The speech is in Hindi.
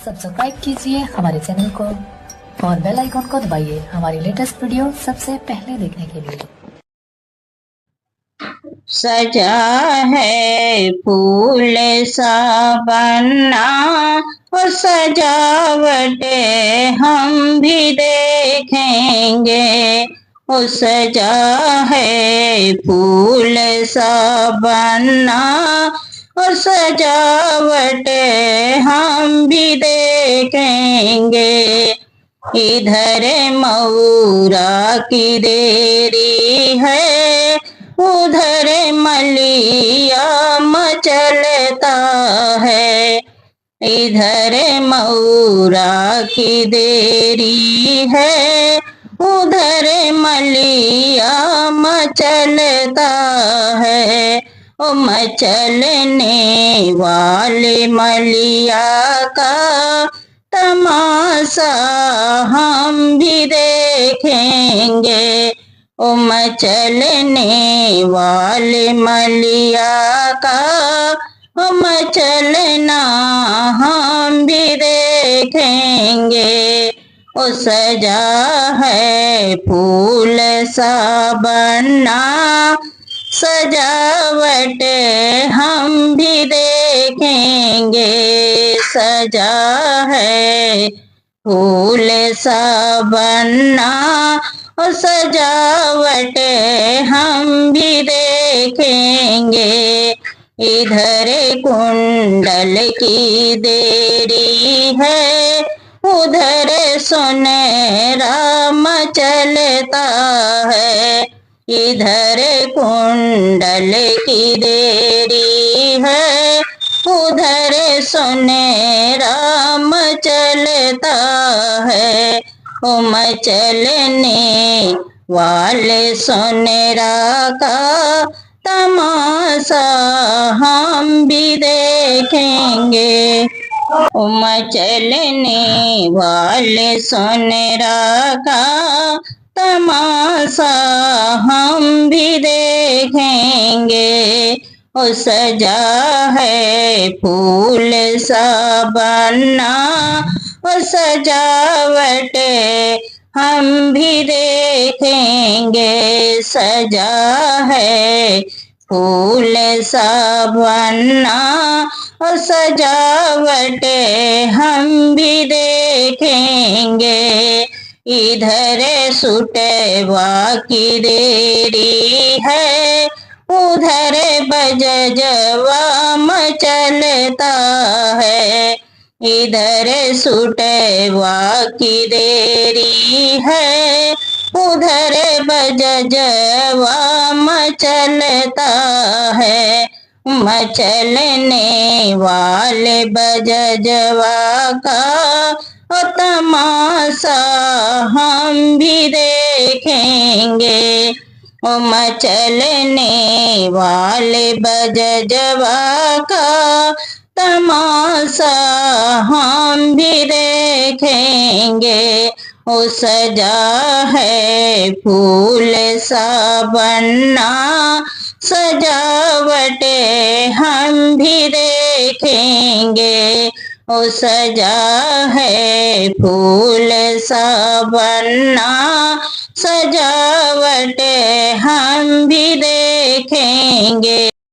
सब्सक्राइब कीजिए हमारे चैनल को और बेल आइकॉन को दबाइए हमारी लेटेस्ट वीडियो सबसे पहले देखने के लिए। सजा है फूल सा बनना और सजावटे हम भी देखेंगे। वो सजा है फूल सा बनना और सजावटे हम भी देखेंगे। इधर मऊरा की देरी है, उधर मलिया मचलता है। इधर मऊरा की देरी है, उधर मलिया मचलता है। ओ मचलने वाले मलिया का तमाशा हम भी देखेंगे। ओ मचलने वाले मलिया का ओ मचलना हम भी देखेंगे। ओ सजा है फूल सा बनना, सजावट हम भी देखेंगे। सजा है फूल सा बनना और सजावट हम भी देखेंगे। इधर कुंडल की देरी है, उधर सुनहरा मचलता है। इधर कुंडल की देरी है, उधर सुनहरा मचलता है। ओ मचलने वाले सुनहरा का तमाशा हम भी देखेंगे। ओ मचलने वाले सुनहरा का तमाशा हम भी देखेंगे। ओ सजा है फूल सा बनना और सजावट हम भी देखेंगे। सजा है फूल सा बनना और सजावट हम भी देखेंगे। इधर सुटवा की देरी है, उधर बजजवा मचलता है। इधर सुटवा की देरी है, उधर बजजवा मचलता है। मचलने वाले बजजवा का तमाशा हम भी देखेंगे। ओ मचलने वाले बजजवा का तमाशा हम भी देखेंगे। ओ सजा है फूल सा बनना, सजावट हम भी देखेंगे। ओ सजा है फूल सा बनना, सजावट हम भी देखेंगे।